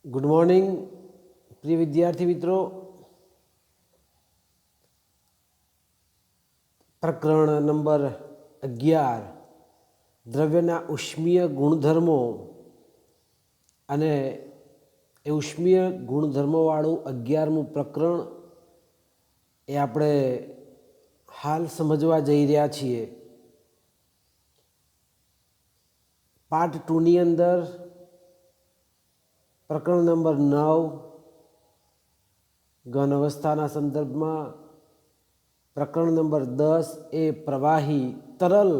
Good morning પ્રિય વિદ્યાર્થી મિત્રો. પ્રકરણ નંબર 11 દ્રવ્યના ઉષ્મીય ગુણધર્મો અને એ ઉષ્મીય ગુણધર્મોવાળું 11મું પ્રકરણ એ આપણે હાલ સમજવા જઈ રહ્યા છીએ. પાર્ટ 2ની અંદર પ્રકરણ નંબર 9 ઘન અવસ્થાના સંદર્ભમાં, પ્રકરણ નંબર 10 એ પ્રવાહી તરલ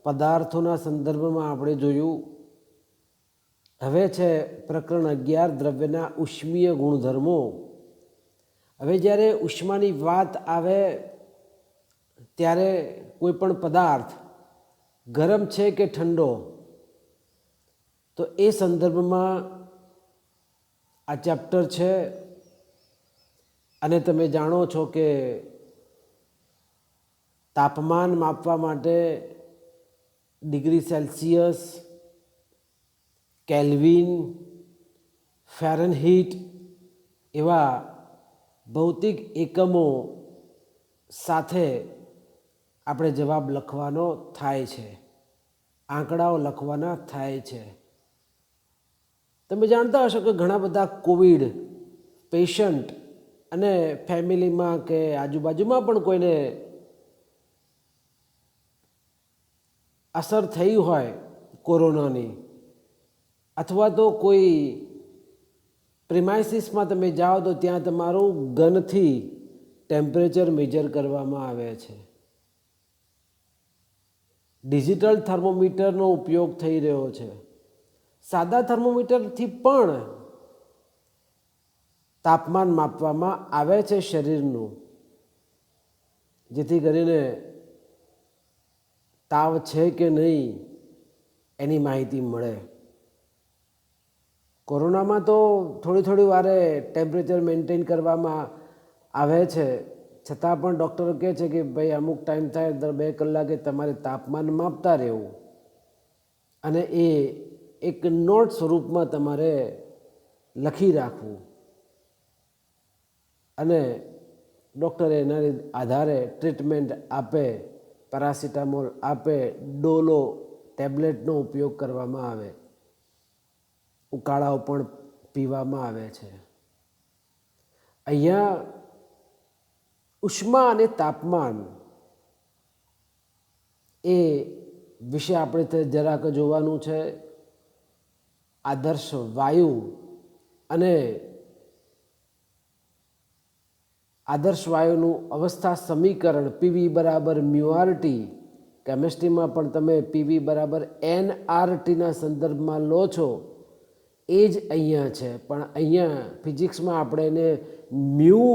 પદાર્થોના સંદર્ભમાં આપણે જોયું. હવે છે પ્રકરણ 11 દ્રવ્યના ઉષ્મીય ગુણધર્મો. હવે જ્યારે ઉષ્માની વાત આવે ત્યારે કોઈ પણ પદાર્થ ગરમ છે કે ઠંડો, તો એ સંદર્ભમાં આ ચેપ્ટર છે. અને તમે જાણો છો કે તાપમાન માપવા માટે ડિગ્રી સેલ્સિયસ, કેલ્વિન, ફેરનહીટ એવા ભૌતિક એકમો સાથે આપણે જવાબ લખવાનો થાય છે, આંકડાઓ લખવાના થાય છે. તમે જાણતા હશો કે ઘણા બધા કોવિડ પેશન્ટ અને ફેમિલીમાં કે આજુબાજુમાં પણ કોઈને અસર થઈ હોય કોરોનાની, અથવા તો કોઈ પ્રિમાઇસીસમાં તમે જાઓ તો ત્યાં તમારું ગનથી ટેમ્પરેચર મેજર કરવામાં આવે છે. ડિજિટલ થર્મોમીટરનો ઉપયોગ થઈ રહ્યો છે. સાદા થર્મોમીટરથી પણ તાપમાન માપવામાં આવે છે શરીરનું, જેથી કરીને તાવ છે કે નહીં એની માહિતી મળે. કોરોનામાં તો થોડી વારે ટેમ્પરેચર મેન્ટેન કરવામાં આવે છે, છતાં પણ ડૉક્ટરો કહે છે કે ભાઈ અમુક ટાઈમ થાય દર 2 કલાકે તમારે તાપમાન માપતા રહેવું, અને એ એક નોટ સ્વરૂપમાં તમારે લખી રાખવું. અને ડૉક્ટરે એના આધારે ટ્રીટમેન્ટ આપે, પેરાસિટામોલ આપે, ડોલો ટેબ્લેટનો ઉપયોગ કરવામાં આવે, ઉકાળાઓ પણ પીવામાં આવે છે. અહીંયા ઉષ્મા અને તાપમાન એ વિશે આપણે જરાક જોવાનું છે. આદર્શ વાયુ અને આદર્શ વાયુનું અવસ્થા સમીકરણ પીવી બરાબર મ્યુઆરટી, કેમિસ્ટ્રીમાં પણ તમે પીવી બરાબર એનઆરટીના સંદર્ભમાં લો છો, એ જ અહીંયા છે. પણ અહીંયા ફિઝિક્સમાં આપણે એને મ્યુ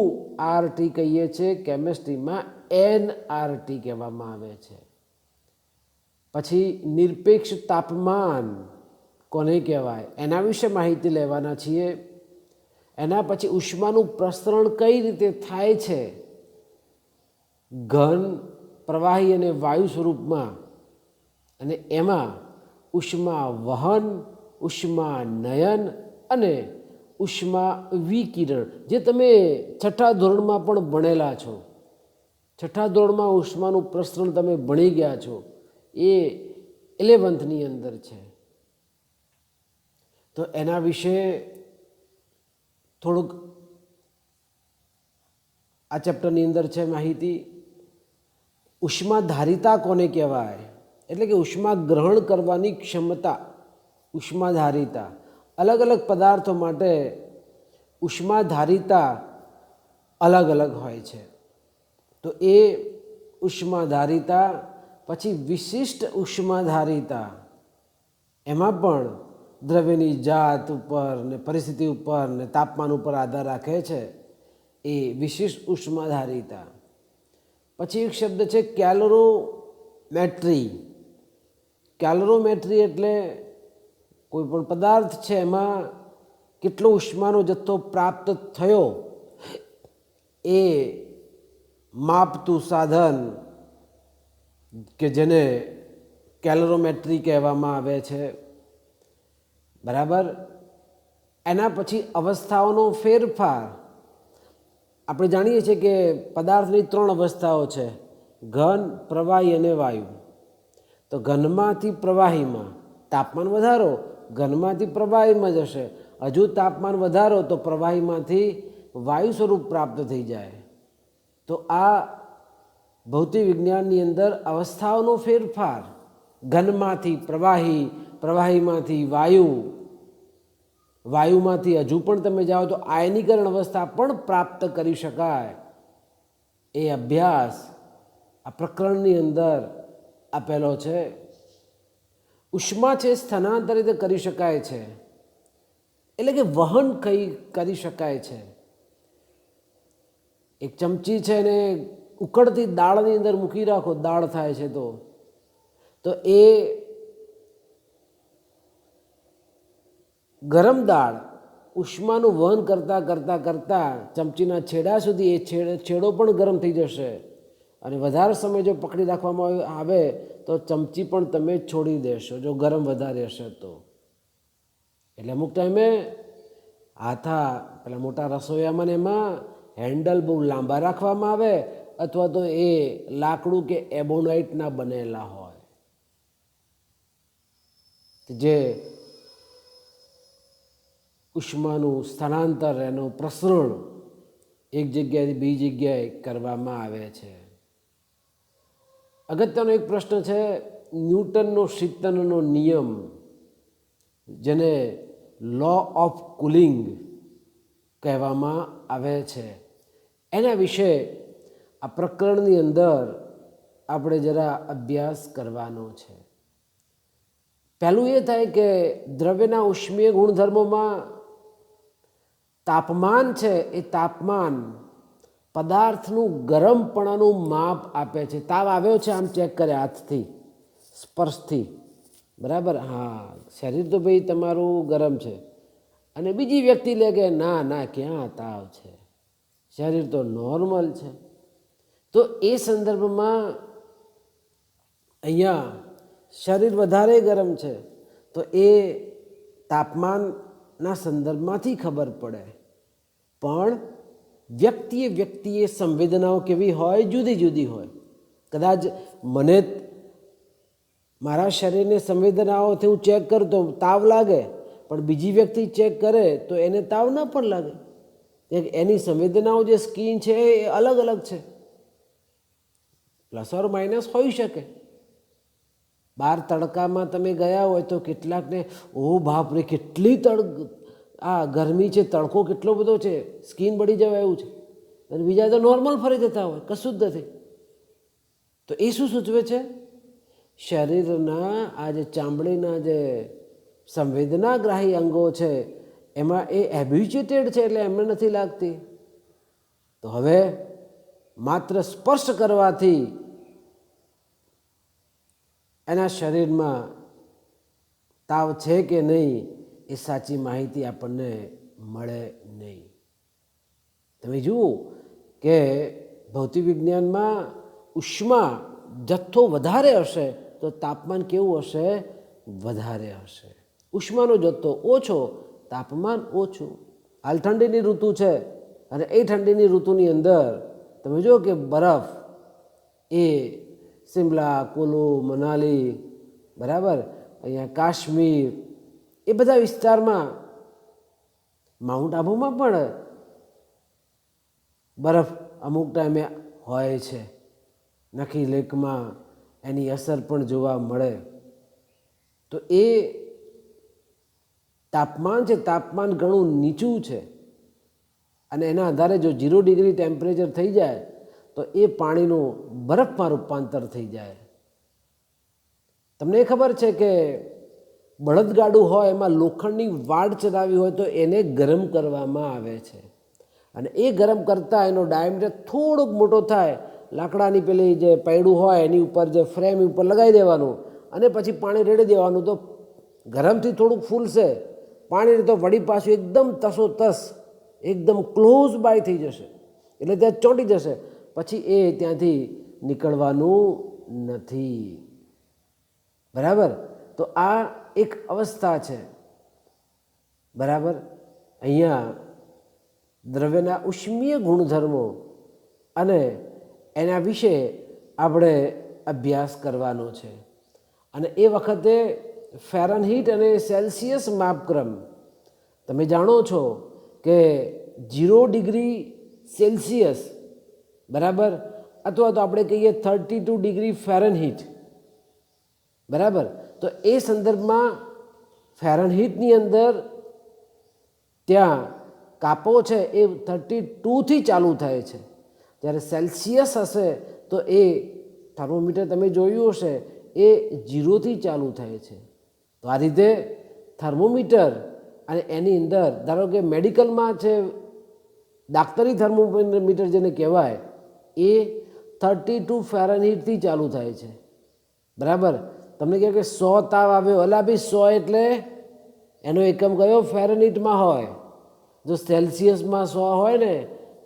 આરટી કહીએ છીએ, કેમિસ્ટ્રીમાં એનઆરટી કહેવામાં આવે છે. પછી નિરપેક્ષ તાપમાન કોને કહેવાય એના વિશે માહિતી લેવાના છીએ. એના પછી ઉષ્માનું પ્રસરણ કઈ રીતે થાય છે ઘન, પ્રવાહી અને વાયુ સ્વરૂપમાં, અને એમાં ઉષ્મા વહન, ઉષ્મા નયન અને ઉષ્મા વિકિરણ, જે તમે 6થા ધોરણમાં પણ ભણેલા છો. 6થા ધોરણમાં ઉષ્માનું પ્રસરણ તમે ભણી ગયા છો, એ 11thની અંદર છે. તો એના વિશે થોડુંક આ ચેપ્ટરની અંદર છે માહિતી. ઉષ્માધારિતા કોને કહેવાય, એટલે કે ઉષ્મા ગ્રહણ કરવાની ક્ષમતા. ઉષ્માધારિતા અલગ અલગ પદાર્થો માટે ઉષ્માધારિતા અલગ અલગ હોય છે. તો એ ઉષ્માધારિતા પછી વિશિષ્ટ ઉષ્માધારિતા, એમાં પણ દ્રવ્યની જાત ઉપર ને પરિસ્થિતિ ઉપર ને તાપમાન ઉપર આધાર રાખે છે, એ વિશિષ્ટ ઉષ્માધારિતા. પછી એક શબ્દ છે કેલોરોમેટ્રી. કેલોરોમેટ્રી એટલે કોઈ પણ પદાર્થ છે એમાં કેટલો ઉષ્માનો જથ્થો પ્રાપ્ત થયો એ માપતું સાધન કે જેને કેલોરોમેટ્રી કહેવામાં આવે છે. બરાબર. એના પછી અવસ્થાઓનો ફેરફાર. આપણે જાણીએ છીએ કે પદાર્થની 3 અવસ્થાઓ છે, ઘન, પ્રવાહી અને વાયુ. તો ઘનમાંથી પ્રવાહીમાં તાપમાન વધારો, ઘનમાંથી પ્રવાહીમાં જશે. હજુ તાપમાન વધારો તો પ્રવાહીમાંથી વાયુ સ્વરૂપ પ્રાપ્ત થઈ જાય. તો આ ભૌતિક વિજ્ઞાનની અંદર અવસ્થાઓનો ફેરફાર, ઘનમાંથી પ્રવાહી, પ્રવાહીમાંથી વાયુ, વાયુમાંથી હજુ પણ તમે જાઓ તો આયનીકરણ અવસ્થા પણ પ્રાપ્ત કરી શકાય. એ અભ્યાસ આ પ્રકરણની અંદર આપેલો છે. ઉષ્મા છે સ્થાનાંતરિત કરી શકાય છે, એટલે કે વહન કરી શકાય છે. એક ચમચી છે ને ઉકળતી દાળની અંદર મૂકી રાખો, દાળ થાય છે તો એ ગરમ દાળ ઉષ્માનું વહન કરતાં કરતાં કરતાં ચમચીના છેડા સુધી એ છેડો પણ ગરમ થઈ જશે. અને વધારે સમય જો પકડી રાખવામાં આવે તો ચમચી પણ તમે છોડી દેશો, જો ગરમ વધારે હશે તો. એટલે અમુક ટાઈમે હાથા પેલા મોટા રસોઈયામાં એમાં હેન્ડલ બહુ લાંબા રાખવામાં આવે, અથવા તો એ લાકડું કે એબોનાઇટના બનેલા હોય, જે ઉષ્માનું સ્થળાંતર, એનું પ્રસરણ એક જગ્યાએથી બીજી જગ્યાએ કરવામાં આવે છે. અગત્યનો એક પ્રશ્ન છે, ન્યૂટનનો શીતનનો નિયમ, જેને લો ઓફ કુલિંગ કહેવામાં આવે છે, એના વિશે આ પ્રકરણની અંદર આપણે જરા અભ્યાસ કરવાનો છે. પહેલું એ થાય કે દ્રવ્યના ઉષ્મીય ગુણધર્મોમાં તાપમાન છે, એ તાપમાન પદાર્થનું ગરમપણાનું માપ આપે છે. તાવ આવ્યો છે, આમ ચેક કરે હાથથી, સ્પર્શથી, બરાબર, હા શરીર તો ભાઈ તમારું ગરમ છે. અને બીજી વ્યક્તિ લે કે ના ના ક્યાં તાવ છે, શરીર તો નોર્મલ છે. તો એ સંદર્ભમાં અહીંયા શરીર વધારે ગરમ છે તો એ તાપમાનના સંદર્ભમાંથી ખબર પડે. પણ વ્યક્તિએ સંવેદનાઓ કેવી હોય, જુદી જુદી હોય. કદાચ મને મારા શરીરની સંવેદનાઓથી હું ચેક કરું તો તાવ લાગે, પણ બીજી વ્યક્તિ ચેક કરે તો એને તાવ ન પણ લાગે. એની સંવેદનાઓ જે સ્કીન છે એ અલગ અલગ છે, પ્લસ ઓર માઇનસ હોઈ શકે. બહાર તડકામાં તમે ગયા હોય તો કેટલાકને ઓ બાપરે કેટલી ગરમી છે, તડકો કેટલો બધો છે, સ્કીન બળી જવા એવું છે. અને બીજા તો નોર્મલ ફરી જતા હોય, કશું જ નથી. તો એ શું સૂચવે છે? શરીરના આ જે ચામડીના જે સંવેદનાગ્રાહી અંગો છે એમાં એ હેબિચ્યુટેડ છે, એટલે એમને નથી લાગતી. તો હવે માત્ર સ્પર્શ કરવાથી એના શરીરમાં તાવ છે કે નહીં એ સાચી માહિતી આપણને મળે નહીં. તમે જુઓ કે ભૌતિક વિજ્ઞાનમાં ઉષ્મા જથ્થો વધારે હશે તો તાપમાન કેવું હશે? વધારે હશે. ઉષ્માનો જથ્થો ઓછો, તાપમાન ઓછું. હાલ ઠંડીની ઋતુ છે અને એ ઠંડીની ઋતુની અંદર તમે જુઓ કે બરફ એ શિમલા, કુલુ, મનાલી, બરાબર, અહીંયા કાશ્મીર, એ બધા વિસ્તારમાં, માઉન્ટ આબુમાં પણ બરફ અમુક ટાઈમે હોય છે. નખી લેકમાં એની અસર પણ જોવા મળે. તો એ તાપમાન છે, તાપમાન ઘણું નીચું છે. અને એના આધારે જો 0 ડિગ્રી ટેમ્પરેચર થઈ જાય તો એ પાણીનું બરફમાં રૂપાંતર થઈ જાય. તમને ખબર છે કે બળદગાડું હોય એમાં લોખંડની વાડ ચલાવી હોય તો એને ગરમ કરવામાં આવે છે. અને એ ગરમ કરતાં એનો ડાયામીટર થોડોક મોટો થાય, લાકડાની પેલી જે પૈડું હોય એની ઉપર, જે ફ્રેમ ઉપર લગાવી દેવાનું અને પછી પાણી રેડી દેવાનું. તો ગરમથી થોડુંક ફૂલશે પાણી, તો વળી પાછું એકદમ તસોતસ એકદમ ક્લોઝ બાય થઈ જશે, એટલે ત્યાં ચોંટી જશે. પછી એ ત્યાંથી નીકળવાનું નથી, બરાબર. તો આ એક અવસ્થા છે, બરાબર. અહીંયા દ્રવ્યના ઉષ્મીય ગુણધર્મો અને એના વિશે આપણે અભ્યાસ કરવાનો છે. અને એ વખતે ફેરનહીટ અને સેલ્સિયસ માપક્રમ તમે જાણો છો કે 0 ડિગ્રી સેલ્સિયસ બરાબર, અથવા તો આપણે કહીએ 32 ડિગ્રી ફેરનહીટ બરાબર. તો એ સંદર્ભમાં ફેરનહીટની અંદર ત્યાં કાપો છે એ 32થી ચાલુ થાય છે, જ્યારે સેલ્સિયસ હશે તો એ થર્મોમીટર તમે જોયું હશે એ 0થી ચાલુ થાય છે. તો આ રીતે થર્મોમીટર અને એની અંદર ધારો કે મેડિકલમાં છે ડાક્ટરી થર્મોમીટર જેને કહેવાય એ 32 ફેરનહીટથી ચાલુ થાય છે બરાબર. તમને કહે કે 100 તાવ આવ્યો, અલા ભાઈ 100 એટલે એનો એકમ કયો ફેરનહીટમાં હોય. જો સેલ્સિયસમાં 100 હોય ને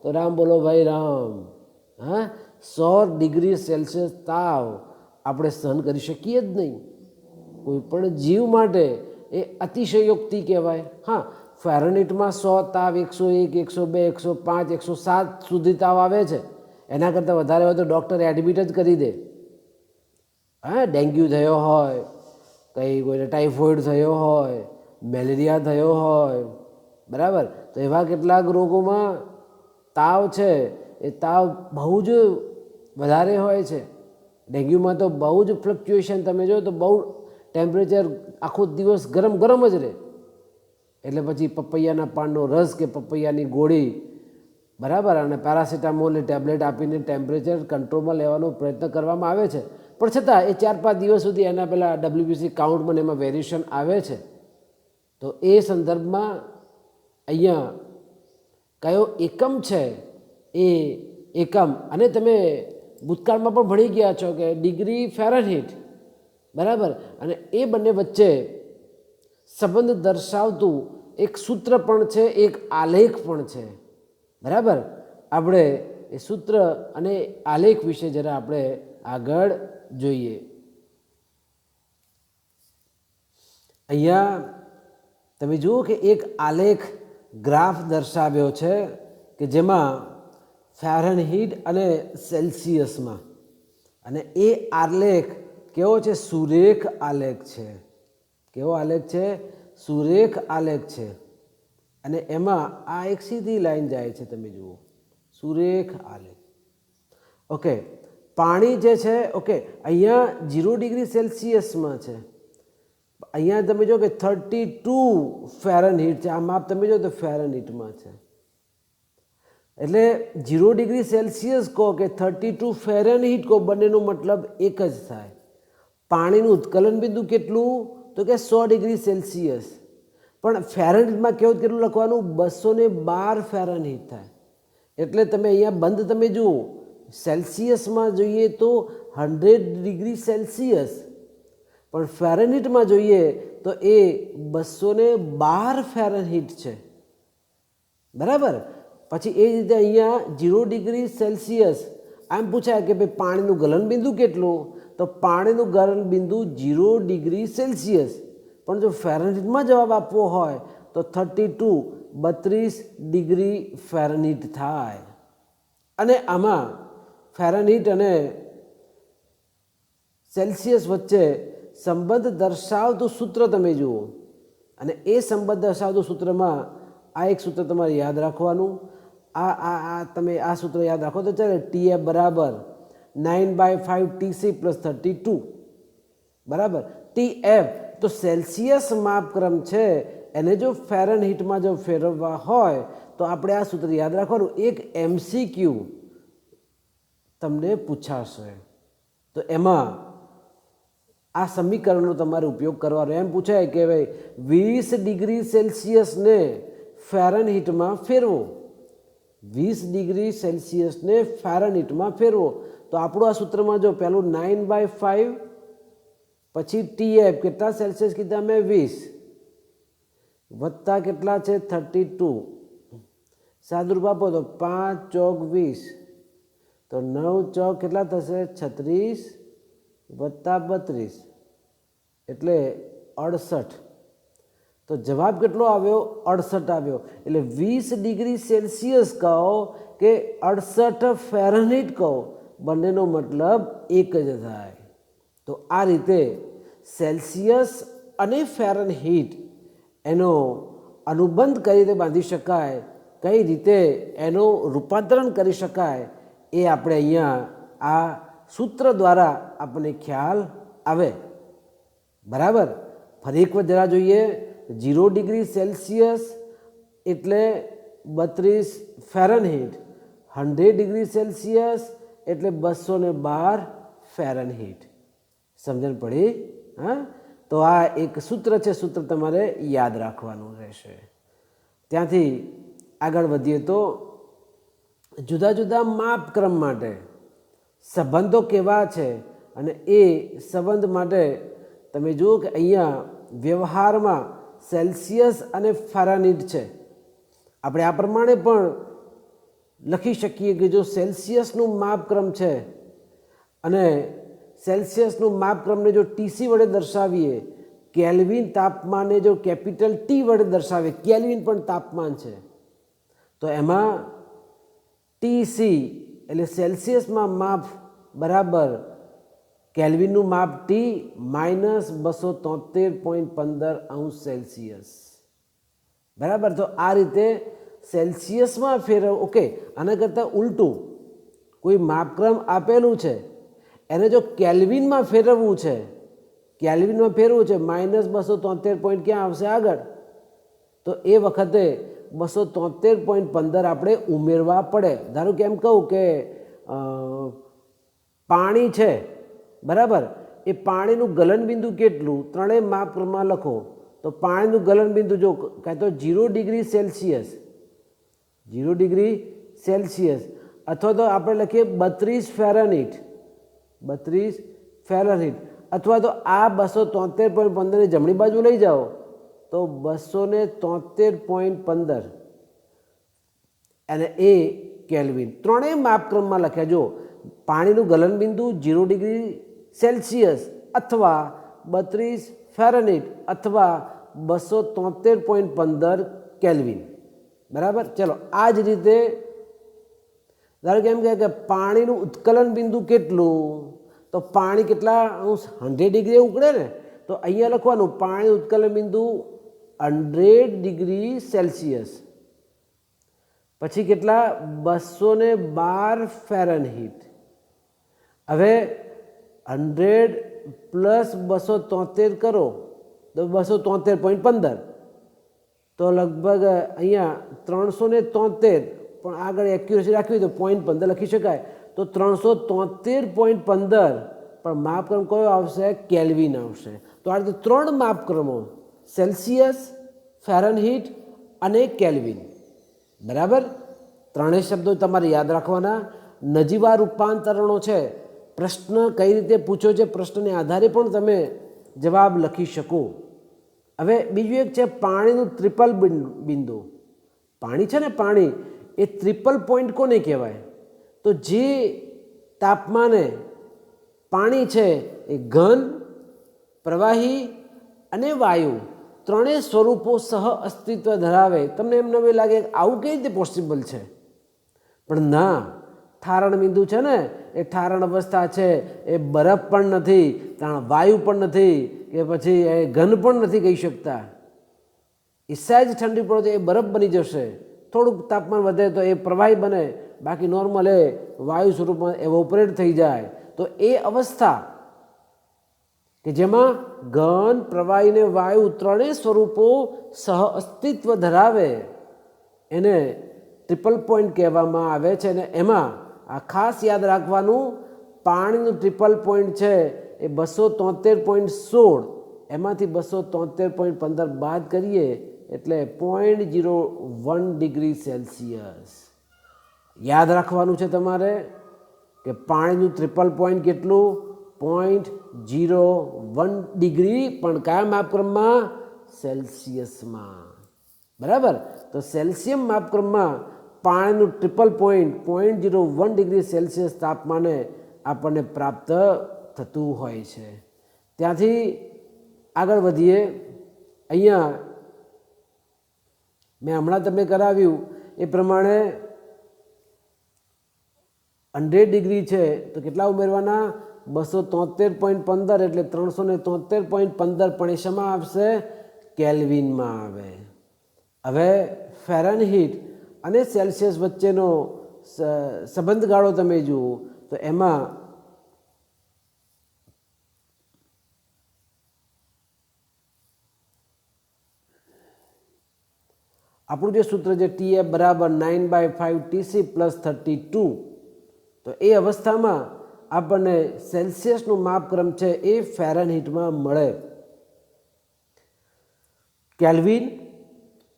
તો રામ બોલો ભાઈ રામ. હા, 100 ડિગ્રી સેલ્સિયસ તાવ આપણે સહન કરી શકીએ જ નહીં. કોઈ પણ જીવ માટે એ અતિશયોક્તિ કહેવાય. હા, ફેરનહીટમાં 100 તાવ 101, 102, 105, 107 સુધી તાવ આવે છે. એના કરતાં વધારે હોય તો ડૉક્ટર એડમિટ જ કરી દે. હા, ડેન્ગ્યુ થયો હોય, કંઈ કોઈને ટાઇફોઇડ થયો હોય, મેલેરિયા થયો હોય બરાબર, તો એવા કેટલાક રોગોમાં તાવ છે એ તાવ બહુ જ વધારે હોય છે. ડેન્ગ્યુમાં તો બહુ જ ફ્લક્ચ્યુએશન તમે જો તો બહુ ટેમ્પરેચર આખો દિવસ ગરમ ગરમ જ રહે. એટલે પછી પપૈયાના પાનનો રસ કે પપૈયાની ગોળી બરાબર અને પેરાસિટામોલની ટેબ્લેટ આપીને ટેમ્પરેચર કંટ્રોલમાં લેવાનો પ્રયત્ન કરવામાં આવે છે. પણ છતાં એ 4-5 દિવસ સુધી એના પહેલાં WBC કાઉન્ટમાં એમાં વેરિએશન આવે છે. તો એ સંદર્ભમાં અહીંયા કયો એકમ છે એ એકમ, અને તમે ભૂતકાળમાં પણ ભણી ગયા છો કે ડિગ્રી ફેરનહીટ બરાબર, અને એ બંને વચ્ચે સંબંધ દર્શાવતું એક સૂત્ર પણ છે, એક આલેખ પણ છે બરાબર. આપણે એ સૂત્ર અને આલેખ વિશે જરા આપણે આગળ જોઈએ. અહીંયા તમે જુઓ કે એક આલેખ ગ્રાફ દર્શાવ્યો છે કે જેમાં ફેરનહીટ અને સેલ્સિયસમાં, અને એ આલેખ કેવો છે? સુરેખ આલેખ છે. કેવો આલેખ છે? સુરેખ આલેખ છે. અને એમાં આ એક સીધી લાઈન જાય છે, તમે જુઓ સુરેખ આલેખ. ઓકે, પાણી જે છે ઓકે અહીંયા 0 ડિગ્રી સેલ્સિયસમાં છે. અહીંયા તમે જો કે 32 ફેરનહીટ છે. આ માપ તમે જો તો ફેરનહીટમાં છે. એટલે 0 ડિગ્રી સેલ્સિયસ કહો કે 32 ફેરનહીટ કહો, બંનેનો મતલબ એક જ થાય. પાણીનું ઉત્કલન બિંદુ કેટલું? તો કે 100 ડિગ્રી સેલ્સિયસ. પણ ફેરનહીટમાં કેવું કેટલું લખવાનું? 212 ફેરનહીટ થાય. એટલે તમે અહીંયા બંધ તમે જુઓ, સેલ્સિયસમાં જોઈએ તો 100 ડિગ્રી સેલ્સિયસ, પણ ફેરનહીટમાં જોઈએ તો એ 212 ફેરનહીટ છે બરાબર. પછી એ રીતે અહીંયા 0 ડિગ્રી સેલ્સિયસ આમ પૂછાય કે ભાઈ પાણીનું ગલનબિંદુ કેટલું? તો પાણીનું ગલનબિંદુ 0 ડિગ્રી સેલ્સિયસ. પણ જો ફેરનહીટમાં જવાબ આપવો હોય તો 32 ડિગ્રી ફેરનહીટ થાય. અને આમાં ફેરનહીટ અને સેલ્સિયસ વચ્ચે સંબંધ દર્શાવતું સૂત્ર તમે જુઓ, અને એ સંબંધ દર્શાવતું સૂત્રમાં આ એક સૂત્ર તમારે યાદ રાખવાનું. તમે આ સૂત્ર યાદ રાખો તો ચાલે. TF બરાબર 9/5 TC + 32 બરાબર. TF તો સેલ્સિયસ માપક્રમ છે, એને જો ફેરનહીટમાં જો ફેરવવા હોય તો આપણે આ સૂત્ર યાદ રાખવાનું. એક MCQ તમને પૂછાશે તો એમાં આ સમીકરણનો તમારે ઉપયોગ કરવાનો. એમ પૂછાય કે ભાઈ 20 ડિગ્રી સેલ્સિયસને ફેરનહીટમાં ફેરવો, 20 ડિગ્રી સેલ્સિયસને ફેરનહીટમાં ફેરવો. તો આપણું આ સૂત્રમાં જો પહેલું 9/5 પછી TF કેટલા સેલ્સિયસ કીધા મેં? 20 વત્તા કેટલા છે? 32. સાદુરૂપ આપો તો 5 ચોક 20, તો 9 ચોક કેટલા થશે? 36 વત્તા 32 એટલે 68. તો જવાબ કેટલો આવ્યો? 68 આવ્યો. એટલે 20 ડિગ્રી સેલ્સિયસ કહો કે 68 ફેરનહીટ કહો, બંનેનો મતલબ એક જ થાય. તો આ રીતે સેલ્સિયસ અને ફેરનહીટ એનો અનુબંધ કઈ રીતે બાંધી શકાય, કઈ રીતે એનું રૂપાંતરણ કરી શકાય, એ આપણે અહીંયા આ સૂત્ર દ્વારા આપણને ખ્યાલ આવે. બરાબર. ફરી એક વખત જરા જોઈએ. 0 ડિગ્રી સેલ્સિયસ એટલે 32 ફેરનહીટ, 100 ડિગ્રી સેલ્સિયસ એટલે 212 ફેરનહીટ. સમજણ પડી? હા. તો આ એક સૂત્ર છે, સૂત્ર તમારે યાદ રાખવાનું રહેશે. ત્યાંથી આગળ વધીએ તો જુદા જુદા માપક્રમ માટે સંબંધો કેવા છે, અને એ સંબંધ માટે તમે જુઓ કે અહીંયા વ્યવહારમાં સેલ્સિયસ અને ફેરનહીટ છે. આપણે આ પ્રમાણે પણ લખી શકીએ કે જો સેલ્સિયસનું માપક્રમ છે અને સેલ્સિયસનું માપક્રમને જો ટીસી વડે દર્શાવીએ, કેલ્વિન તાપમાનને જો કેપિટલ ટી વડે દર્શાવીએ, કેલ્વિન પણ તાપમાન છે, તો એમાં ટીસી એટલે સેલ્સિયસમાં માપ બરાબર કેલ્વિનનું માપ ટી માઇનસ 273.15 સેલ્સિયસ. બરાબર. તો આ રીતે સેલ્સિયસમાં ફેરવ. ઓકે, આના કરતાં ઉલટું કોઈ માપક્રમ આપેલું છે, એને જો કેલ્વિનમાં ફેરવવું છે, કેલ્વિનમાં ફેરવવું છે, માઇનસ 273 પોઈન્ટ ક્યાં આવશે આગળ, તો એ વખતે 273.15 આપણે ઉમેરવા પડે. ધારો કે એમ કહું કે પાણી છે, બરાબર, એ પાણીનું ગલનબિંદુ કેટલું, ત્રણેય માપક્રમમાં લખો. તો પાણીનું ગલનબિંદુ જો કાં તો 0 ડિગ્રી સેલ્સિયસ, 0 ડિગ્રી સેલ્સિયસ, અથવા તો આપણે લખીએ 32 ફેરનહીટ, 32 ફેરનહીટ, અથવા તો આ 273.15 ની જમણી બાજુ લઈ જાઓ તો 273.15 અને એ કેલ્વિન. ત્રણેય માપક્રમમાં લખ્યા. જો પાણીનું ગલનબિંદુ 0 ડિગ્રી સેલ્સિયસ અથવા 32 ફેરનહીટ અથવા 273.15 કેલ્વિન. બરાબર. ચલો આ જ રીતે ધારો કે એમ કહે કે પાણીનું ઉત્કલન બિંદુ કેટલું, તો પાણી કેટલા અંશ, 100 ડિગ્રી ઉકળે ને, તો અહીંયા લખવાનું પાણી ઉત્કલન બિંદુ 100 ડિગ્રી સેલ્સિયસ, પછી કેટલા 212 ફેરનહીટ. હવે 100 પ્લસ 273 કરો તો 273.15, તો લગભગ અહીંયા 373, પણ આગળ એક્યુરેસી રાખવી તો 0.15 લખી શકાય. તો 373.15 પણ માપક્રમ કયો આવશે? કેલ્વિન આવશે. તો આ રીતે ત્રણ માપક્રમો, સેલ્સિયસ, ફેરનહીટ અને કેલ્વિન. બરાબર. ત્રણેય શબ્દો તમારે યાદ રાખવાના. નજીવા રૂપાંતરણો છે, પ્રશ્ન કઈ રીતે પૂછ્યો છે, પ્રશ્નને આધારે પણ તમે જવાબ લખી શકો. હવે બીજું એક છે પાણીનું ટ્રિપલ બિંદુ. પાણી છે ને, પાણી એ ટ્રિપલ પોઈન્ટ કોને કહેવાય? તો જે તાપમાને પાણી છે એ ઘન, પ્રવાહી અને વાયુ ત્રણેય સ્વરૂપો સહ અસ્તિત્વ ધરાવે. તમને એમ નવે લાગે આવું કઈ રીતે પોસિબલ છે? પણ ના, ઠારણ બિંદુ છે ને, એ ઠારણ અવસ્થા છે, એ બરફ પણ નથી, કારણ વાયુ પણ નથી, કે પછી એ ઘન પણ નથી કહી શકતા. એ સહેજ ઠંડી પડે તો એ બરફ બની જશે, થોડુંક તાપમાન વધે તો એ પ્રવાહી બને, બાકી નોર્મલ એ વાયુ સ્વરૂપમાં એવોપરેટ થઈ જાય. તો એ અવસ્થા કે જેમાં ઘન, પ્રવાહી ને વાયુ ત્રણેય સ્વરૂપો સહ અસ્તિત્વ ધરાવે એને ટ્રિપલ પોઈન્ટ કહેવામાં આવે છે. અને એમાં આ ખાસ યાદ રાખવાનું, પાણીનું ટ્રિપલ પોઈન્ટ છે એ 273.16, એમાંથી 273.15 બાદ કરીએ એટલે 0.01 ડિગ્રી સેલ્સિયસ. યાદ રાખવાનું છે તમારે કે પાણીનું ટ્રિપલ પોઈન્ટ કેટલું? 0.01 ડિગ્રી, પણ કયા માપક્રમમાં? સેલ્સિયસમાં. બરાબર. તો સેલ્સિયમ માપક્રમમાં પાણીનું ટ્રિપલ પોઈન્ટ 0.01 ડિગ્રી સેલ્સિયસ તાપમાને આપણને પ્રાપ્ત થતું હોય છે. ત્યાંથી આગળ વધીએ. અહીંયા મેં હમણાં તમને કરાવ્યું એ પ્રમાણે 100 ડિગ્રી છે તો કેટલા ઉમેરવાના 273.15 એટલે 373.15 પણ એ શેમાં આવશે કેલ્વિનમાં આવે હવે ફેરનહીટ અને સેલ્સિયસ વચ્ચેનો સંબંધગાળો તમે જુઓ તો એમાં આપણું જે સૂત્ર છે TF બરાબર 9/5 TC પ્લસ 32 તો એ અવસ્થામાં આપણને સેલ્સિયસનું માપક્રમ છે એ ફેરનહીટમાં મળે કેલ્વિન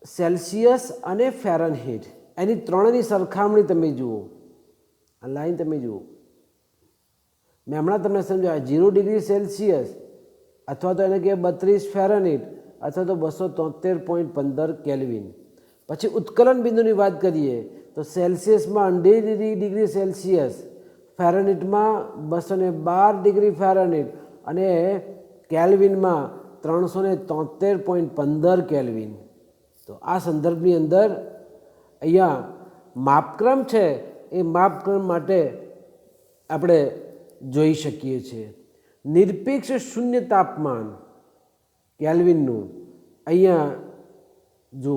સેલ્સિયસ અને ફેરનહીટ એની ત્રણની સરખામણી તમે જુઓ આ લાઈન તમે જુઓ મેં હમણાં તમને સમજાવ્યા 0 ડિગ્રી સેલ્સિયસ અથવા તો એને કહે 32 ફેરનહીટ અથવા તો 273.15 કેલ્વિન પછી ઉત્કલન બિંદુની વાત કરીએ તો સેલ્સિયસમાં 100 ડિગ્રી સેલ્સિયસ ફેરનહીટમાં 212 ડિગ્રી ફેરનહીટ અને કેલ્વિનમાં 373.15 કેલ્વિન તો આ સંદર્ભની અંદર અહીંયા માપક્રમ છે એ માપક્રમ માટે આપણે જોઈ શકીએ છીએ નિરપેક્ષ શૂન્ય તાપમાન કેલ્વિનનું અહીંયા જો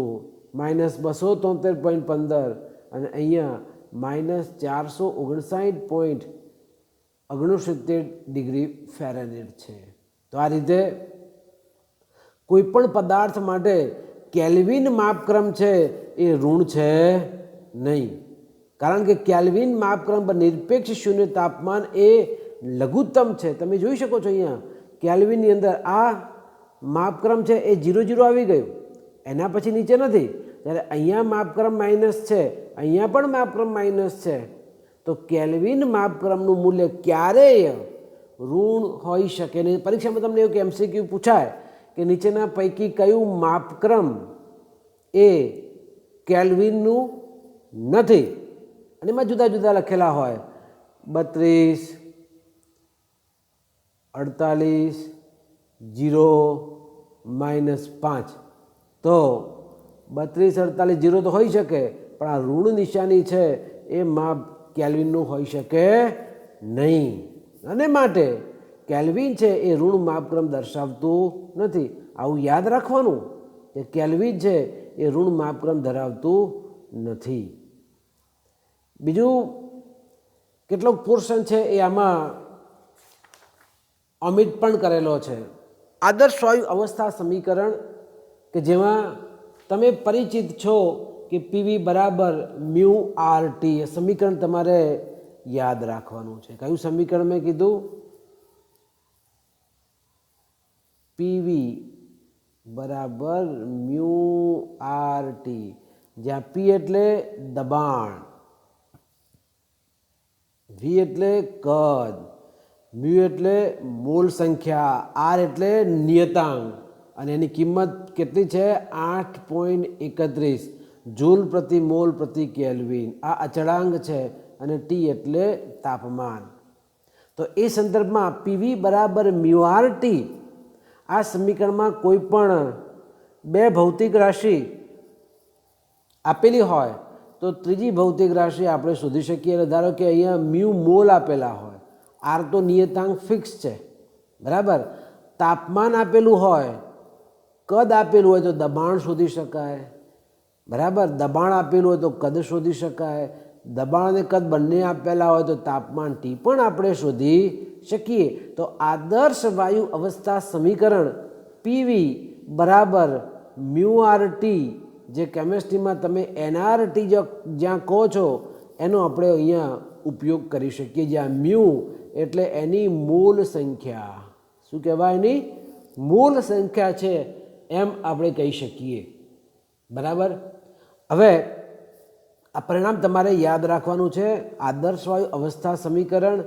-273.15 અને અહીંયા -459.69 ડિગ્રી ફેરનહીટ છે તો આ રીતે કોઈપણ પદાર્થ માટે કેલ્વિન માપક્રમ છે એ ઋણ છે નહીં કારણ કે કેલ્વિન માપક્રમ પર નિરપેક્ષ શૂન્ય તાપમાન એ લઘુત્તમ છે તમે જોઈ શકો છો અહીંયા કેલ્વિનની અંદર આ માપક્રમ છે એ 0 આવી ગયું એના પછી નીચે નથી ત્યારે અહીંયા માપક્રમ માઇનસ છે અહીંયા પણ માપક્રમ માઇનસ છે તો કેલ્વિન માપક્રમનું મૂલ્ય ક્યારેય ઋણ હોઈ શકે નહીં પરીક્ષામાં તમને એવું કે MCQ પૂછાય કે નીચેના પૈકી કયું માપક્રમ એ કેલ્વિનનું નથી અને એમાં જુદા જુદા લખેલા હોય 32 48 0 -5 તો 32 48 0 તો હોઈ શકે પણ આ ઋણ નિશાની છે એ માપ કેલ્વિનનું હોઈ શકે નહીં અને માટે કેલ્વિન છે એ ઋણ માપક્રમ દર્શાવતું નથી આવું યાદ રાખવાનું કે કેલ્વિન છે એ ઋણ માપક્રમ ધરાવતું નથી બીજું કેટલોક પોર્શન છે એ આમાં ઓમિટ પણ કરેલો છે આદર્શ વાયુ અવસ્થા સમીકરણ કે જેમાં તમે પરિચિત છો કે PV બરાબર μRT એ સમીકરણ તમારે યાદ રાખવાનું છે કયું સમીકરણ મેં કીધું PV બરાબર μRT જ્યાં P એટલે દબાણ V એટલે કદ μ એટલે મોલ સંખ્યા R એટલે નિયતાંક અને એની કિંમત કેટલી છે 8.31 જૂલ પ્રતિ મોલ પ્રતિ કેલ્વિન આ અચળાંક છે અને T એટલે તાપમાન તો એ સંદર્ભમાં PV બરાબર μRT આ સમીકરણમાં કોઈ પણ બે ભૌતિક રાશિ આપેલી હોય તો ત્રીજી ભૌતિક રાશિ આપણે શોધી શકીએ ધારો કે અહીંયા મ્યુ મોલ આપેલા હોય R તો નિયતાંક ફિક્સ છે બરાબર તાપમાન આપેલું હોય કદ આપેલું હોય તો દબાણ શોધી શકાય બરાબર દબાણ આપેલું હોય તો કદ શોધી શકાય દબાણ અને કદ બંને આપેલા હોય તો તાપમાન T પણ આપણે શોધી શકીએ તો આદર્શ વાયુ અવસ્થા સમીકરણ PV બરાબર μRT જે કેમિસ્ટ્રીમાં તમે NRT જ્યાં કહો છો એનો આપણે અહીંયા ઉપયોગ કરી શકીએ જ્યાં મ્યુ એટલે એની મૂળ સંખ્યા શું કહેવાય એની મૂળ સંખ્યા છે એમ આપણે કહી શકીએ બરાબર હવે આ પરિણામ તમારે યાદ રાખવાનું છે આદર્શ વાયુ અવસ્થા સમીકરણ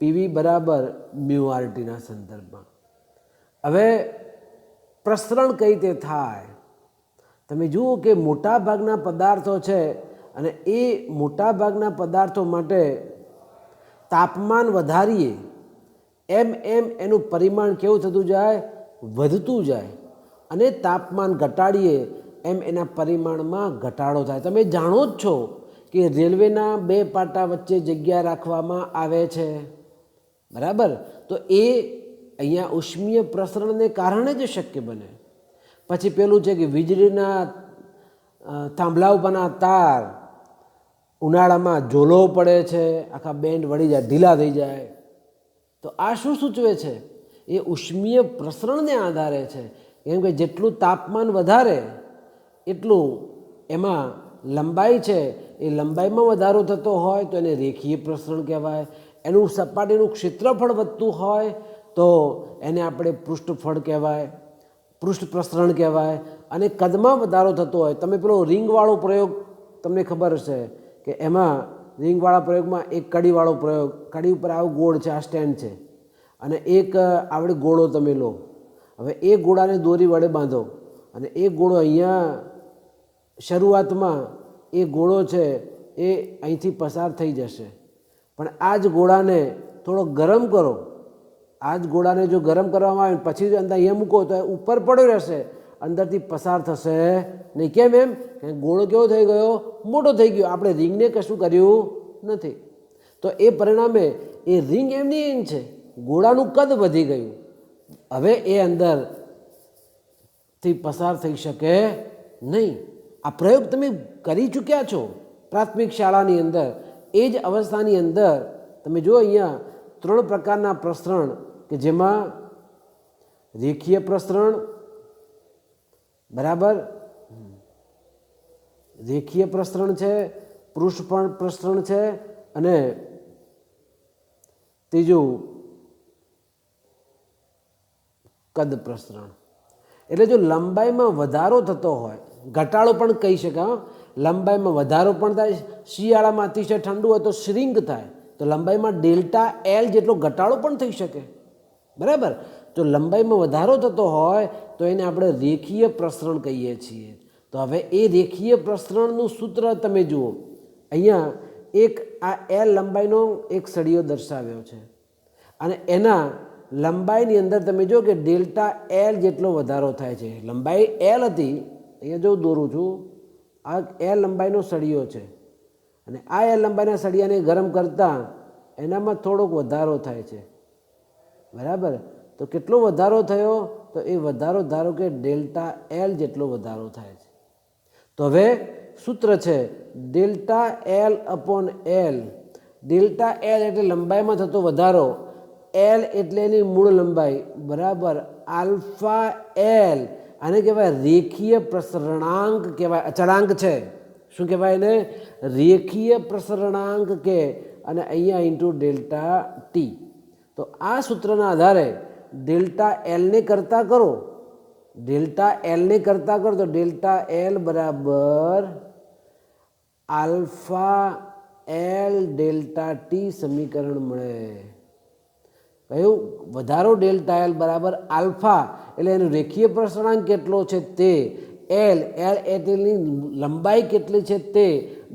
PV બરાબર μRTના સંદર્ભમાં હવે પ્રસરણ કઈ રીતે થાય તમે જુઓ કે મોટાભાગના પદાર્થો છે અને એ મોટાભાગના પદાર્થો માટે તાપમાન વધારીએ એમ એનું પરિમાણ કેવું થતું જાય વધતું જાય અને તાપમાન ઘટાડીએ એમ એના પરિમાણમાં ઘટાડો થાય. તમે જાણો જ છો કે રેલવેના 2 પાટા વચ્ચે જગ્યા રાખવામાં આવે છે, બરાબર? તો એ અહીંયા ઉષ્મીય પ્રસરણને કારણે જ શક્ય બને. પછી પેલું છે કે વીજળીના થાંભલા ઉપરના તાર ઉનાળામાં ઝોલો પડે છે, આખા બેન્ડ વળી જાય, ઢીલા થઈ જાય. તો આ શું સૂચવે છે? એ ઉષ્મીય પ્રસરણને આધારે છે. કેમ કે જેટલું તાપમાન વધારે એટલું એમાં લંબાઈ છે, એ લંબાઈમાં વધારો થતો હોય તો એને રેખીય પ્રસરણ કહેવાય. એનું સપાટીનું ક્ષેત્રફળ વધતું હોય તો એને આપણે પૃષ્ઠફળ કહેવાય, પૃષ્ઠ પ્રસરણ કહેવાય. અને કદમાં વધારો થતો હોય, તમે પેલો રિંગવાળો પ્રયોગ તમને ખબર હશે કે એમાં રિંગવાળા પ્રયોગમાં એક કડીવાળો પ્રયોગ, કડી ઉપર આવું ગોળ છે, આ સ્ટેન્ડ છે, અને એક આવડે ગોળો તમે લો. હવે એ ગોળાને દોરી વડે બાંધો અને એ ગોળો અહીંયા શરૂઆતમાં એ ગોળો છે એ અહીંથી પસાર થઈ જશે, પણ આ જ ગોળાને થોડો ગરમ કરો. આ જ ગોળાને જો ગરમ કરવામાં આવે પછી અંદર અહીંયા મૂકો તો એ ઉપર પડ્યો રહેશે, અંદરથી પસાર થશે નહીં. કેમ? એમ કે ગોળો કેવો થઈ ગયો? મોટો થઈ ગયો. આપણે રિંગને કશું કર્યું નથી. તો એ પરિણામે એ રિંગ એમની એમ છે, ગોળાનું કદ વધી ગયું. હવે એ અંદરથી પસાર થઈ શકે નહીં. આ પ્રયોગ તમે કરી ચૂક્યા છો પ્રાથમિક શાળાની અંદર. એ જ અવસ્થાની અંદર તમે જુઓ અહીંયા 3 પ્રકારના પ્રસરણ કે જેમાં રેખીય પ્રસરણ, બરાબર, રેખીય પ્રસરણ છે, પૃષ્ઠફળ પ્રસરણ છે, અને ત્રીજું કદ પ્રસરણ. એટલે જો લંબાઈમાં વધારો થતો હોય, ઘટાડો પણ કહી શકાય. લંબાઈમાં વધારો પણ થાય. શિયાળામાં અતિશય ઠંડુ હોય તો શ્રિંક થાય, તો લંબાઈમાં ડેલ્ટા એલ જેટલો ઘટાડો પણ થઈ શકે, બરાબર? જો લંબાઈમાં વધારો થતો હોય તો એને આપણે રેખીય પ્રસરણ કહીએ છીએ. તો હવે એ રેખીય પ્રસરણનું સૂત્ર તમે જુઓ. અહીંયા એક આ એલ લંબાઈનો એક સળિયો દર્શાવ્યો છે, અને એના લંબાઈની અંદર તમે જો કે ડેલ્ટા એલ જેટલો વધારો થાય છે. લંબાઈ એલ હતી, અહીંયા જો દોરું છું, આ એલ લંબાઈનો સળિયો છે, અને આ એલ લંબાઈના સળિયાને ગરમ કરતાં એનામાં થોડોક વધારો થાય છે, બરાબર? તો કેટલો વધારો થયો? તો એ વધારો ધારો કે ડેલ્ટા એલ જેટલો વધારો થાય છે. તો હવે સૂત્ર છે delta L upon L. Delta L એટલે લંબાઈમાં થતો વધારો, એલ એટલે એની મૂળ લંબાઈ, બરાબર, આલ્ફા એલ. આને કહેવાય રેખીય પ્રસરણાંક કહેવાય. અચળાંક છે. શું કહેવાય એને? રેખીય પ્રસરણાંક કે. અને અહીંયા ઇન્ટુ ડેલ્ટા ટી. તો આ સૂત્રના આધારે ડેલ્ટા એલને કરતા કરો, ડેલ્ટા એલને કરતા કરો તો ડેલ્ટા એલ બરાબર આલ્ફા એલ ડેલ્ટા ટી સમીકરણ મળે. કયું? વધારો ડેલ્ટા એલ બરાબર આલ્ફા, એટલે એનો રેખીય પ્રસરણાંક કેટલો છે તે, એલ એટલેની લંબાઈ કેટલી છે તે,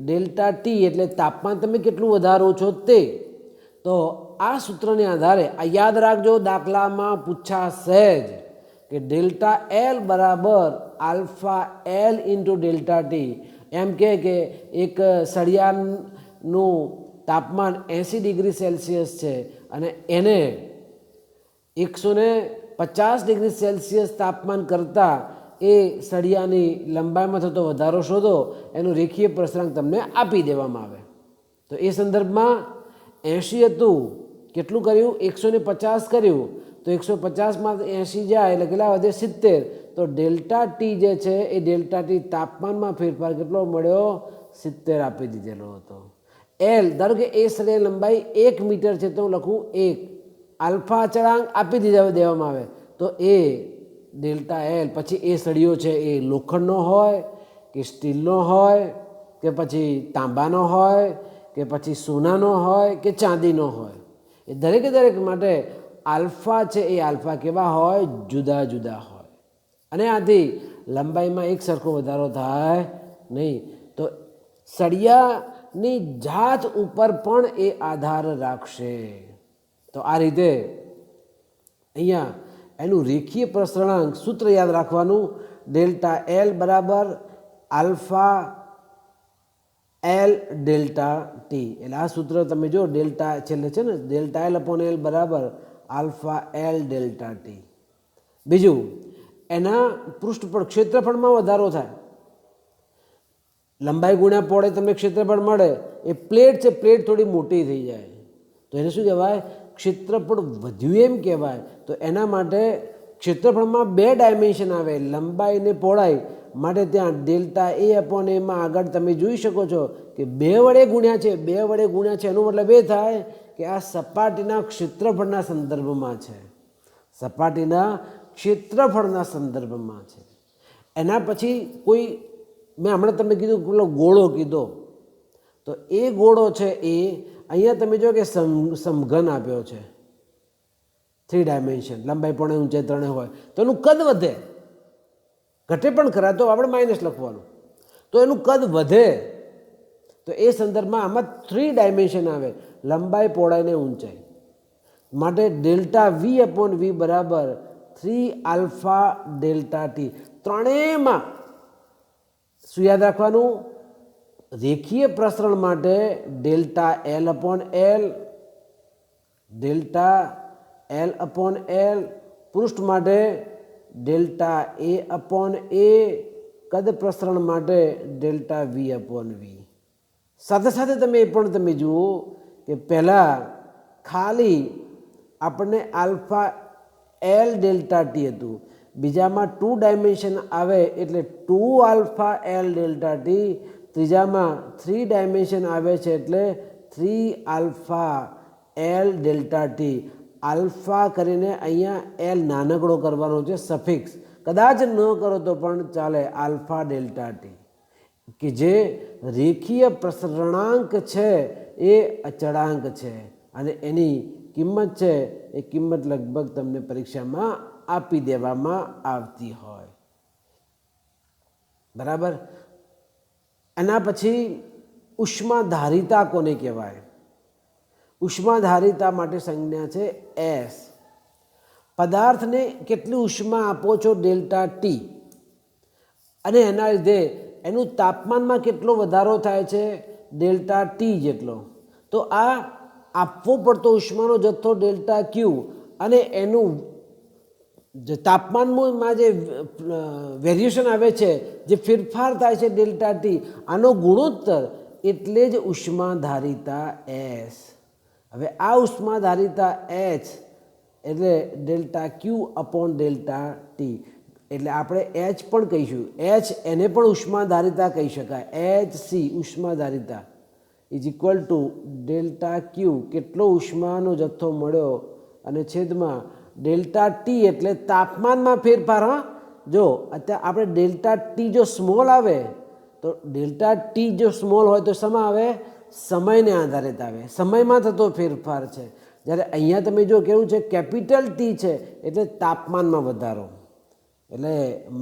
ડેલ્ટા ટી એટલે તાપમાન તમે કેટલું વધારો છો તે. તો આ સૂત્રને આધારે આ યાદ રાખજો, દાખલામાં પૂછાશે જ કે ડેલ્ટા એલ બરાબર alpha L into delta T. એમ કે એક સળિયાનું તાપમાન 80 ડિગ્રી સેલ્સિયસ છે અને એને 150 ડિગ્રી સેલ્સિયસ તાપમાન કરતાં એ સળિયાની લંબાઈમાં થતો વધારો શોધો, એનું રેખીય પ્રસરણાંક તમને આપી દેવામાં આવે. તો એ સંદર્ભમાં 80 હતું, કેટલું કર્યું? 150 કર્યું, તો 150માં 80 જાય એટલે કેટલા વધે? 70. તો ડેલ્ટા ટી જે છે એ ડેલ્ટા ટી તાપમાનમાં ફેરફાર કેટલો મળ્યો? 70 આપી દીધેલો હતો. એલ ધારો કે એ સળિયાની લંબાઈ 1 મીટર છે તો હું લખું 1. આલ્ફા અચળાંક આપી દેવામાં આવે તો એ ડેલ્ટા એલ. પછી એ સળિયો છે એ લોખંડનો હોય કે સ્ટીલનો હોય કે પછી તાંબાનો હોય કે પછી સોનાનો હોય કે ચાંદીનો હોય, એ દરેકે દરેક માટે આલ્ફા છે એ આલ્ફા કેવા હોય? જુદા જુદા હોય. અને આથી લંબાઈમાં એક સરખો વધારો થાય નહીં. તો સળિયાની જાત ઉપર પણ એ આધાર રાખશે. તો આ રીતે અહીંયા એનું રેખીય પ્રસરણાંક સૂત્ર યાદ રાખવાનું, ડેલ્ટા એલ બરાબર આલ્ફા એલ ડેલ્ટા ટી. એટલે આ સૂત્ર તમે જો ડેલ્ટા છેલ્લે છે ને, ડેલ્ટા એલ અપોન એલ બરાબર આલ્ફા એલ ડેલ્ટા ટી. બીજું, એના પૃષ્ઠ પર ક્ષેત્રફળમાં વધારો થાય. લંબાઈ ગુણ્યા પહોળાઈ તમને ક્ષેત્રફળ મળે. એ પ્લેટ છે, પ્લેટ થોડી મોટી થઈ જાય તો એને શું કહેવાય? ક્ષેત્રફળ વધ્યું એમ કહેવાય. તો એના માટે ક્ષેત્રફળમાં 2 ડાયમેન્શન આવે, લંબાઈ અને પહોળાઈ માટે. ત્યાં ડેલ્ટા એ અપોન એમાં આગળ તમે જોઈ શકો છો કે 2 વડે ગુણ્યા છે, 2 વડે ગુણ્યા છે. એનો મતલબ એ થાય કે આ સપાટીના ક્ષેત્રફળના સંદર્ભમાં છે, સપાટીના ક્ષેત્રફળના સંદર્ભમાં છે. એના પછી કોઈ મેં હમણાં તમને કીધું પેલો ગોળો કીધો, તો એ ગોળો છે એ અહીંયા તમે જો કે સમઘન આપ્યો છે, 3 ડાયમેન્શન, લંબાઈ પહોળાઈ ઊંચાઈ 3 હોય તો એનું કદ વધે. ઘટે પણ ખરા તો આપણે માઇનસ લખવાનું, તો એનું કદ વધે. તો એ સંદર્ભમાં આમાં 3 ડાયમેન્શન આવે, લંબાઈ પહોળાઈ ને ઊંચાઈ માટે. ડેલ્ટા વી અપોન વી બરાબર 3 આલ્ફા ડેલ્ટા ટી. ત્રણેયમાં શું યાદ રાખવાનું? રેખીય પ્રસરણ માટે delta L upon L, delta L upon L. પૃષ્ઠ માટે ડેલ્ટા એ અપોન એ, કદ પ્રસરણ માટે ડેલ્ટા વી અપોન વી. સાથે સાથે તમે એ પણ તમે જુઓ કે પહેલાં ખાલી આપણને આલ્ફા એલ ડેલ્ટા ટી હતું, બીજામાં 2 ડાયમેન્શન આવે એટલે 2 આલ્ફા એલ ડેલ્ટા ટી, ત્રીજામાં 3 ડાયમેન્શન આવે છે એટલે 3 alpha L delta T. Alpha કરીને અહીંયા એલ નાનકડો કરવાનો છે, સફિક્સ. કદાચ ન કરો તો પણ ચાલે, આલ્ફા ડેલ્ટા ટી, કે જે રેખીય પ્રસરણાંક છે એ અચળાંક છે અને એની કિંમત છે એ કિંમત લગભગ તમને પરીક્ષામાં આપી દેવામાં આવતી હોય. બરાબર. એના પછી ઉષ્માધારિતા કોને કહેવાય? ઉષ્માધારિતા માટે સંજ્ઞા છે એસ. પદાર્થને કેટલી ઉષ્મા આપો છો? Delta T. અને એના લીધે એનું તાપમાનમાં કેટલો વધારો થાય છે? ડેલ્ટા ટી જેટલો. તો આ આપવો પડતો ઉષ્માનો જથ્થો ડેલ્ટા ક્યુ અને એનું જે તાપમાનમાં જે વેરિએશન આવે છે, જે ફેરફાર થાય છે ડેલ્ટા ટી, આનો ગુણોત્તર એટલે જ ઉષ્માધારિતા એસ. હવે આ ઉષ્માધારિતા એચ એટલે ડેલ્ટા ક્યુ અપોન ડેલ્ટા ટી. એટલે આપણે એચ પણ કહીશું, એચ એને પણ ઉષ્માધારિતા કહી શકાય. એચ સી ઉષ્માધારિતા is equal to delta Q, કેટલો ઉષ્માનો જથ્થો મળ્યો, અને છેદમાં ડેલ્ટા ટી એટલે તાપમાનમાં ફેરફાર. હા, જો અત્યારે આપણે ડેલ્ટા ટી જો સ્મોલ આવે તો ડેલ્ટા ટી જો સ્મોલ હોય તો શેમાં આવે? સમયને આધારિત આવે, સમયમાં થતો ફેરફાર છે. જ્યારે અહીંયા તમે જો કેવું છે કેપિટલ ટી છે એટલે તાપમાનમાં વધારો. એટલે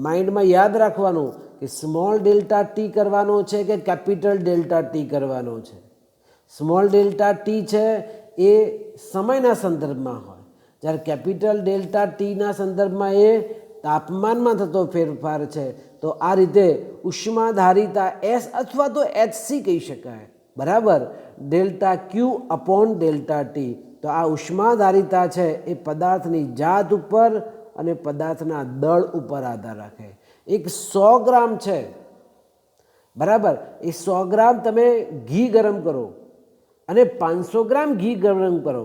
માઇન્ડમાં યાદ રાખવાનું કે સ્મોલ ડેલ્ટા ટી કરવાનો છે કે કેપિટલ ડેલ્ટા ટી કરવાનો છે. સ્મોલ ડેલ્ટા ટી છે એ સમયના સંદર્ભમાં હોય, જ્યારે કેપિટલ ડેલ્ટા ટીના સંદર્ભમાં એ તાપમાનમાં થતો ફેરફાર છે. તો આ રીતે ઉષ્માધારિતા એસ અથવા તો એચસી કહી શકાય. બરાબર. ડેલ્ટા ક્યુ અપોન ડેલ્ટા ટી. તો આ ઉષ્માધારિતા છે એ પદાર્થની જાત ઉપર અને પદાર્થના દળ ઉપર આધાર રાખે. એક 100 ગ્રામ છે, બરાબર, એ 100 ગ્રામ તમે ઘી ગરમ કરો અને 500 ગ્રામ ઘી ગરમ કરો,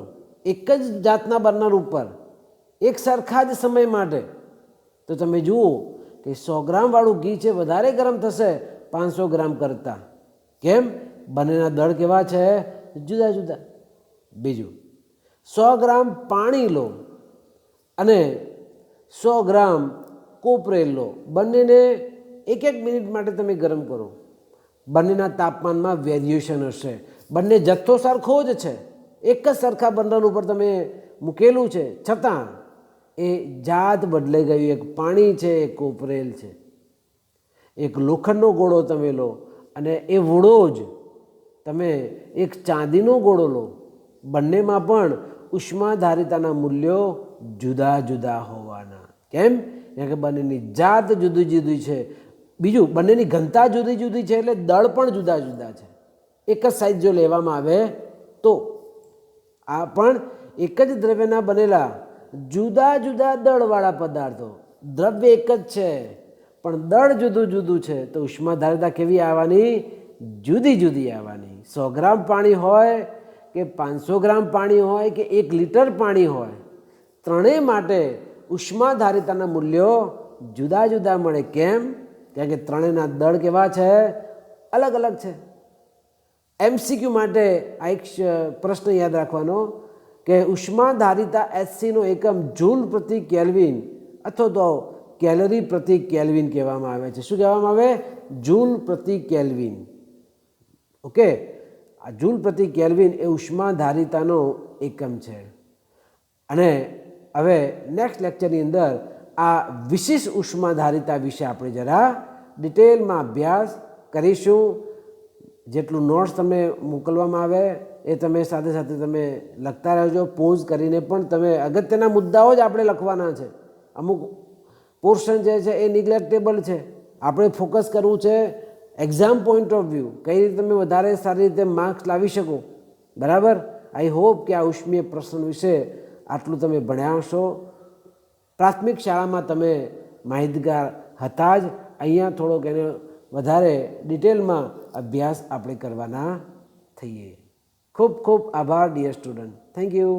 એક જ જાતના બર્નર ઉપર એક સરખા જ સમય માટે, તો તમે જુઓ કે 100 ગ્રામ વાળું ઘી છે વધારે ગરમ થશે 500 ગ્રામ કરતાં. કેમ? બંનેના દળ કેવા છે? જુદા જુદા. બીજું, 100 ગ્રામ પાણી લો અને 100 ગ્રામ કોપરેલ લો, બંનેને 1 મિનિટ માટે તમે ગરમ કરો. બંનેના તાપમાનમાં વેરિએશન હશે, બંને જથ્થો સરખો જ છે, એક જ સરખા બર્નર ઉપર તમે મૂકેલું છે, છતાં એ જાત બદલાઈ ગયું. એક પાણી છે, એક કોપરેલ છે. એક લોખંડનો ગોળો તમે લો અને એ વડો જ તમે એક ચાંદીનો ગોળો લો, બંનેમાં પણ ઉષ્માધારિતાના મૂલ્યો જુદા જુદા હોવાના. કેમ? કે બંનેની જાત જુદી જુદી છે. બીજું, બંનેની ઘનતા જુદી જુદી છે એટલે દળ પણ જુદા જુદા છે. એક જ સાઇઝ જો લેવામાં આવે તો આ પણ એક જ દ્રવ્યના બનેલા જુદા જુદા દળવાળા પદાર્થો, દ્રવ્ય એક જ છે પણ દળ જુદું જુદું છે, તો ઉષ્માધારિતા કેવી આવવાની? જુદી જુદી આવવાની. 100 ગ્રામ પાણી હોય કે 500 ગ્રામ પાણી હોય કે 1 લીટર પાણી હોય, ત્રણેય માટે ઉષ્માધારિતાના મૂલ્યો જુદા જુદા મળે. કેમ? કારણ કે ત્રણેયના દળ કેવા છે? અલગ અલગ છે. MCQ માટે આ એક પ્રશ્ન યાદ રાખવાનો કે ઉષ્માધારિતા HCનો એકમ જૂલ પ્રતિ કેલ્વિન અથવા તો કેલરી પ્રતિ કેલ્વિન કહેવામાં આવે છે. શું કહેવામાં આવે? જૂલ પ્રતિ કેલ્વિન. ઓકે, આ જૂલ પ્રતિ કેલ્વિન એ ઉષ્માધારિતાનો એકમ છે. અને હવે નેક્સ્ટ લેક્ચરની અંદર આ વિશિષ્ટ ઉષ્માધારિતા વિશે આપણે જરા ડિટેલમાં અભ્યાસ કરીશું. જેટલું નોટ્સ તમને મોકલવામાં આવે એ તમે સાથે સાથે તમે લખતા રહેજો. પોઝ કરીને પણ તમે અગત્યના મુદ્દાઓ જ આપણે લખવાના છે. અમુક પોર્શન જે છે એ નિગ્લેક્ટેબલ છે. આપણે ફોકસ કરવું છે એક્ઝામ પોઈન્ટ ઓફ વ્યૂ, કઈ રીતે તમે વધારે સારી રીતે માર્ક્સ લાવી શકો. બરાબર? આઈ હોપ કે આ ઉષ્મીય પ્રશ્ન વિશે આટલું તમે ભણ્યા હશો. પ્રાથમિક શાળામાં તમે માહિતગાર હતા જ. અહીંયા થોડોક એને વધારે ડિટેલમાં અભ્યાસ આપણે કરવાના થઈએ. ખૂબ ખૂબ આભાર ડિયર સ્ટુડન્ટ. Thank you.